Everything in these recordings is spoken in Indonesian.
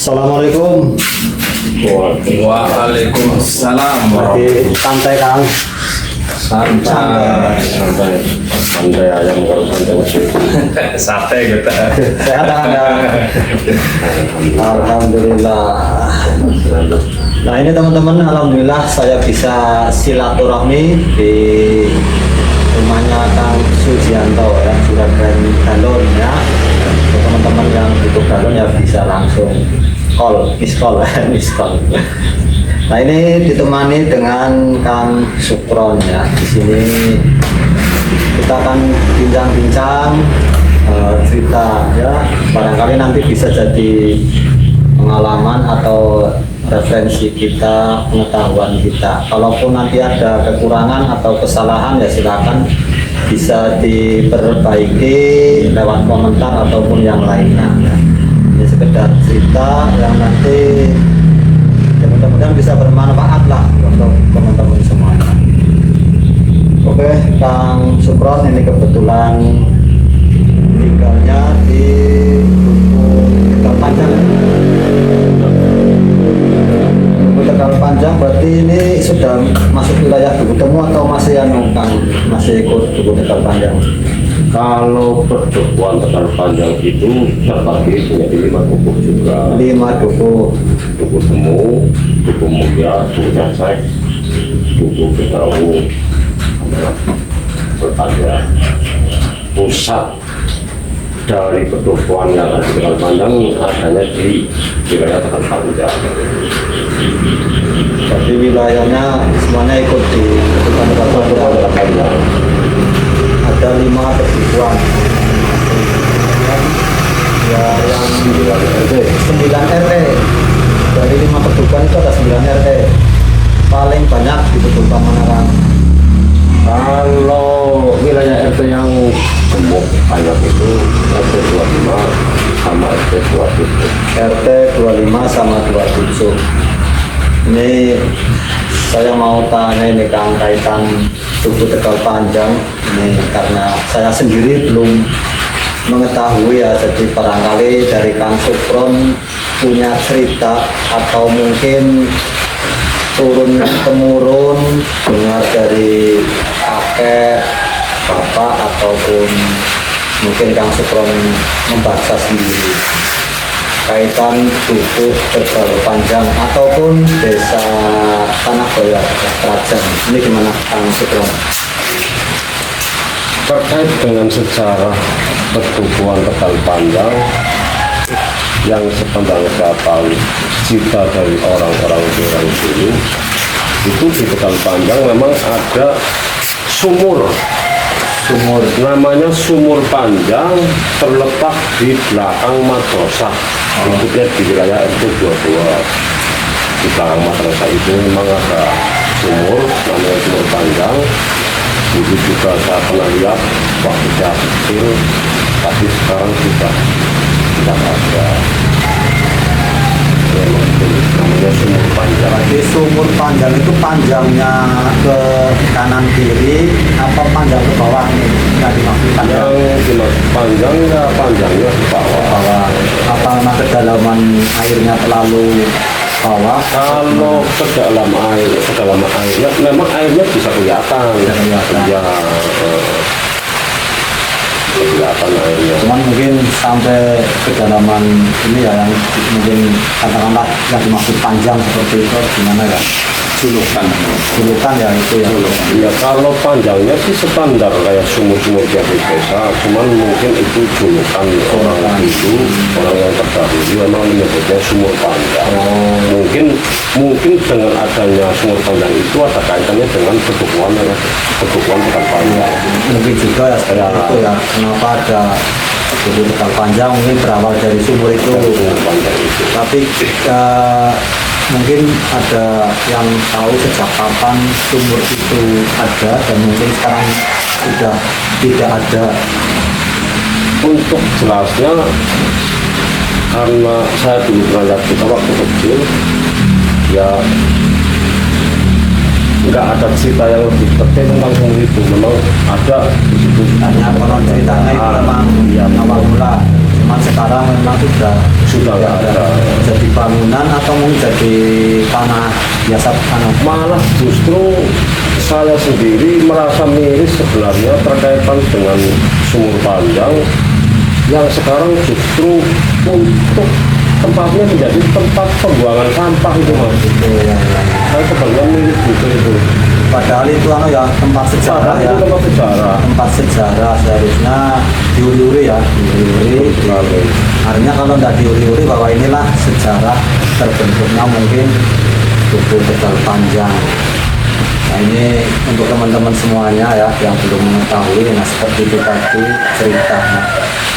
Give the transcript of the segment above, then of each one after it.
Assalamualaikum. Waalaikumsalam. Lagi santai Kang. Santai ayam kalau santai sate gitu. Sehat Anda? Alhamdulillah. Nah ini teman-teman, alhamdulillah saya bisa silaturahmi di rumahnya Kang Sujianto ya, Juragan Galon ya. Untuk teman-teman yang butuh galon ya bisa langsung miss call. Nah ini ditemani dengan Kang Supron ya. Di sini kita akan bincang-bincang cerita ya. Barangkali nanti bisa jadi pengalaman atau referensi kita, pengetahuan kita. Kalaupun nanti ada kekurangan atau kesalahan ya silakan bisa diperbaiki lewat komentar ataupun yang lainnya. Ya. Ini sekedar cerita yang nanti mudah-mudahan bisa bermanfaat lah untuk teman-teman semuanya. Oke, Kang Supron ini kebetulan tinggalnya di Tegal Panjang. Tegal Panjang berarti ini sudah masuk wilayah Duku Temu atau masih masih ikut Duku Tegal Panjang? Kalau perdukuhan Tegal Panjang itu terbagi menjadi 5 duku juga. 5 duku. Duku Temu, Duku Mulia, Duku Nyasek, Duku Betawu, berada pusat dari perdukuhan yang ada di Tegal Panjang adanya di wilayah Tegal Panjang. Jadi wilayahnya semuanya ikut di Tegal Panjang. Ada 5 perdukuhan ya, yang 9 RT. Dari 5 perdukuhan itu ada 9 RT. Paling banyak di perdukuhan mana Kang? Kalau wilayah RT yang gemuk banyak itu RT 25 sama RT 27. RT 25 sama 27. Ini saya mau tanya ini Kang kaitan Duku Tegal Panjang ini karena saya sendiri belum mengetahui ya, jadi barangkali dari Kang Supron punya cerita atau mungkin turun temurun dengar dari kakek, bapak ataupun mungkin Kang Supron membaca sendiri kaitan Duku Tegal Panjang ataupun desa Tanah Boyar Kerajaan. Ini gimana Kang Supron? Terkait dengan sejarah perdukuhan Tegal Panjang yang sepanjang saya tahu cerita dari orang-orang dulu itu di Tegal Panjang memang ada sumur namanya Sumur Panjang, terletak di belakang madrasah maksudnya di wilayah RT 22. Di belakang madrasah itu memang ada sumur namanya Sumur Panjang. Dulu juga saya pernah lihat waktu saya kecil, tapi sekarang sudah tidak ada. Namanya Sumur Panjang. Jadi Sumur Panjang itu panjangnya ke kanan kiri apa panjang ke bawah nih? Nggak dimaksud panjang. Yang dimaksud panjang ya panjangnya ke bawah. Apa karena kedalaman airnya terlalu bawah? Kalau kedalaman airnya memang airnya bisa kelihatan. Ya, kelihatan airnya. Cuman mungkin sampai kedalaman ini ya yang mungkin katakanlah yang dimaksud panjang seperti itu gimana ya? Julukan ya itu ya. Ya kalau panjangnya sih standar kayak sumur-sumur di desa, cuman mungkin itu julukan orang itu, orang yang terdahulu memang menyebutnya Sumur Panjang. Mungkin dengan adanya Sumur Panjang itu ada kaitannya dengan perdukuhan Tegal Panjang. Mungkin juga ya seperti itu ya. Kenapa ada Duku Tegal Panjang mungkin berawal dari sumur itu. Tapi mungkin ada yang tahu sejak kapan sumur itu ada dan mungkin sekarang sudah tidak ada. Untuk jelasnya, karena saya dulu pernah lihat kita waktu kecil, ya nggak ada cerita yang lebih detail tentang sumur itu. Memang ada di situ. Hanya konon ceritanya itu memang awal mula. Cuman sekarang memang sudah nggak ada. Jadi bangunan atau mungkin jadi tanah biasa tanah? Malah justru saya sendiri merasa miris sebenarnya terkaitan dengan Sumur Panjang yang sekarang justru untuk tempatnya menjadi tempat pembuangan sampah itu Mas. Saya sebenarnya miris gitu itu. Padahal itu ya tempat sejarah ya. Itu tempat sejarah. Tempat sejarah seharusnya diuri-uri ya, diuri-uri. Artinya kalau tidak diuri-uri bahwa inilah sejarah terbentuknya mungkin Tugu Tegal Panjang. Nah ini untuk teman-teman semuanya ya yang belum mengetahui, nah seperti itu tadi cerita. Nah,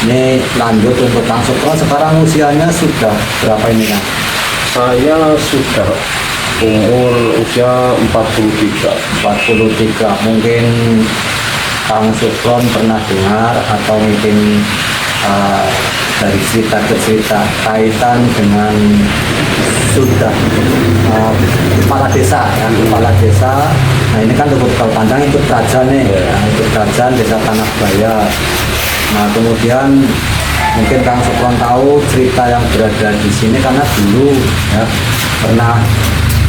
ini lanjut untuk Kang Sukron, sekarang usianya sudah berapa ini Kang? Saya sudah umur usia 43. 43. Mungkin Kang Sukron pernah dengar atau mungkin dari cerita ke cerita kaitan dengan sudah kepala desa ya, kepala desa. Nah ini kan Tugu Tegal Panjang ikut kerajaan nih, ya, ikut kerajaan desa Tanah Bayar. Nah kemudian mungkin Kang Sukron tahu cerita yang berada di sini karena dulu ya pernah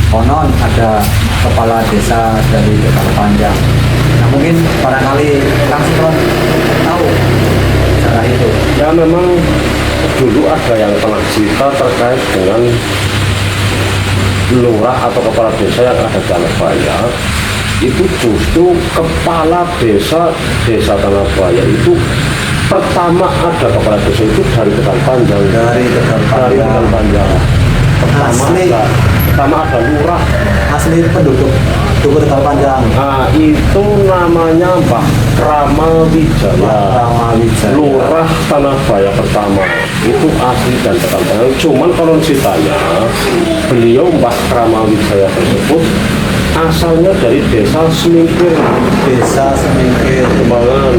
konon ada kepala desa dari Tegal Panjang. Nah mungkin barangkali Kang Sukron tahu cara itu. Ya memang dulu ada yang pernah cerita terkait dengan lurah atau kepala desa yang ada di Tanah Bayar. Itu justru kepala desa Tanah Bayar itu pertama ada kepala desa itu dari Tegal Panjang. Dari Tegal Panjang. Pertama ada lurah. Asli penduduk Tugu Tegal Panjang. Nah, itu namanya Mbah Krama Wijaya. Lurah Tanah Bayar pertama. Itu asli dan Tegal Panjang. Cuman kalau ceritanya beliau Mbah Krama Wijaya tersebut asalnya dari desa Semingkir. Desa Semingkir. Kembangan.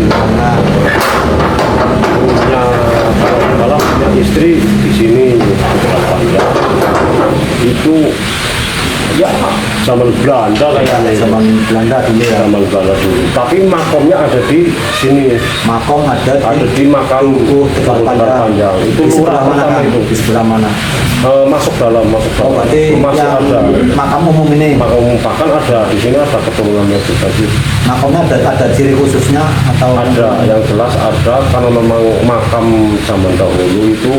Punya istri di sini Tegal Panjang. Itu ya zaman Belanda kayaknya. Zaman Belanda dulu ya. Zaman Belanda dulu. Tapi makomnya ada di sini. Makom ada di makam Tugu Tegal Panjang. Itu Di sebelah mana pertama Kang? itu. Di sebelah mana? Masuk dalam. Oh berarti masih yang ada. makam umum ini. Makam umum bahkan ada di sini ada keturunannya juga sih. Makamnya ada ciri khususnya atau Ada, yang jelas ada karena memang makam zaman dahulu itu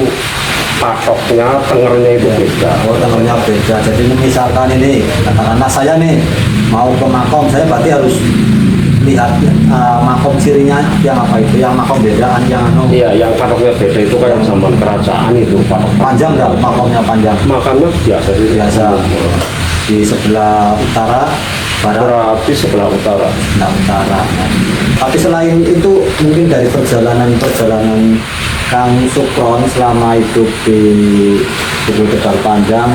patoknya, tengernya itu beda. Oh tengahnya beda. Jadi misalkan ini katakanlah saya nih mau ke makom, saya berarti harus lihat makom cirinya yang apa itu, yang makom bedaan yang Iya, yang patoknya beda itu kayak zaman kerajaan itu patok. panjang nggak makomnya panjang? Makamnya biasa sih. Biasa. Di sebelah utara, barat, Berarti sebelah utara. sebelah utara. Tapi selain itu mungkin dari perjalanan Kang Sukron selama hidup di Tugu Tegal Panjang,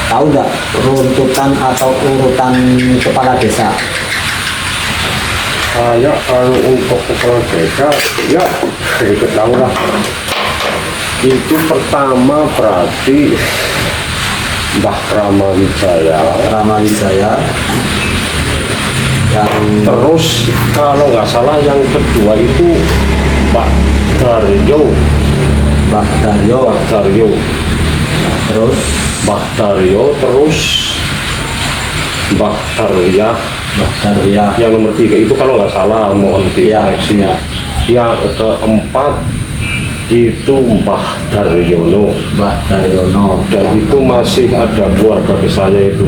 tahu nggak runtutan atau urutan kepala desa? Saya kalau untuk kepala desa ya sedikit tahu lah. Itu pertama berarti Mbah Krama Wijaya yang terus kalau nggak salah yang kedua itu Mbah Daryo Terus Mbah Daryo terus Mbah Darya yang nomor 3 itu kalau nggak salah mohon dikoreksinya. Yang keempat itu Mbah Daryono dan itu masih ada keluarga besarnya itu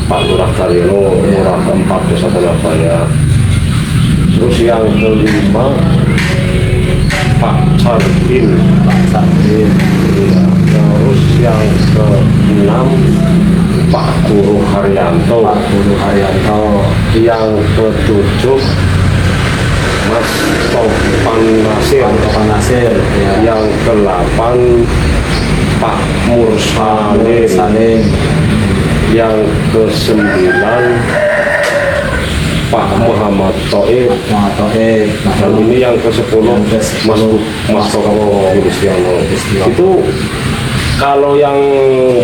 Pak Lurah Daryono, lurah keempat desa Tanah Bayar. Terus yang kelima Pak Sarbin. Ya. Terus yang keenam Pak Guru Haryanto. Yang ketujuh Mas Topan Nasir. ya. Yang ke-8 Pak Mursalim. Yang ke-9 Pak Muhammad Toib. Dan ini yang ke-10 Mas Toko Kristiano. Itu kalau yang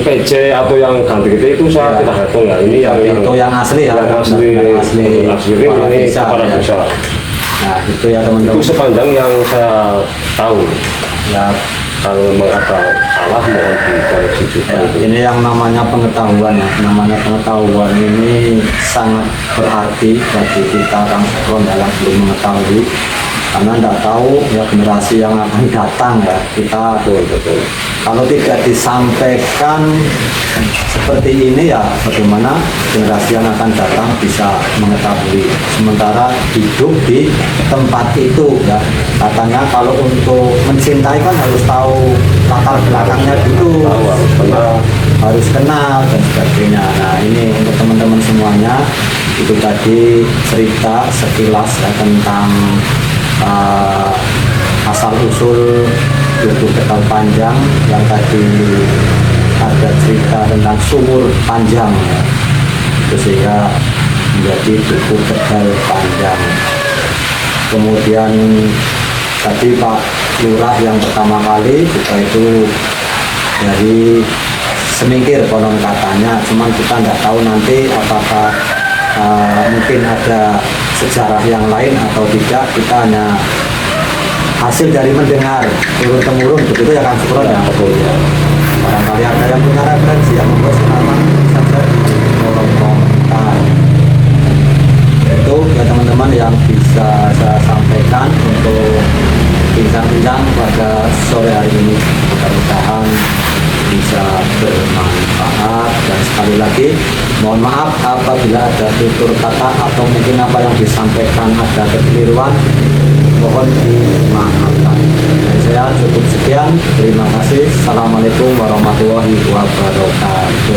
PC atau yang ganti itu saya tidak hitung ya. Ini itu yang asli ya. Yang asli ini kepala desa. Nah itu ya Itu teman-teman. sepanjang yang saya tahu. Ya Kalau memang ada salah salah mohon dikoreksi juga Ya, itu. ini yang namanya pengetahuan ya, namanya pengetahuan ini sangat berarti bagi kita orang sekron dalam belum mengetahui, karena tidak tahu ya generasi yang akan datang ya, kita Betul, betul. kalau tidak disampaikan seperti ini ya bagaimana generasi yang akan datang bisa mengetahui, sementara hidup di tempat itu ya, katanya kalau untuk mencintai kan harus tahu latar belakangnya dulu, Tahu, harus kenal. harus kenal dan sebagainya. Nah ini untuk teman-teman semuanya, itu tadi cerita sekilas ya, tentang asal usul Dukuh Tegal Panjang, yang tadi ada cerita tentang sumur panjang ya. Itu sehingga menjadi Dukuh Tegal Panjang. Kemudian tadi Pak Lurah yang pertama kali juga itu dari Semingkir konon katanya, cuman kita nggak tahu nanti apakah mungkin ada sejarah yang lain atau tidak, kita hanya hasil dari mendengar turun temurun begitu ya Kang Sukron ya. Betul ya. Barangkali ada yang punya referensi yang membuat silakan saja di kolom komentar. Itu ya teman-teman yang bisa saya sampaikan untuk bincang-bincang pada sore hari ini. Mudah-mudahan bisa bermanfaat, dan sekali lagi mohon maaf apabila ada tutur kata atau mungkin apa yang disampaikan ada kekeliruan, mohon dimaafkan. Dari saya cukup sekian, terima kasih. Assalamualaikum warahmatullahi wabarakatuh.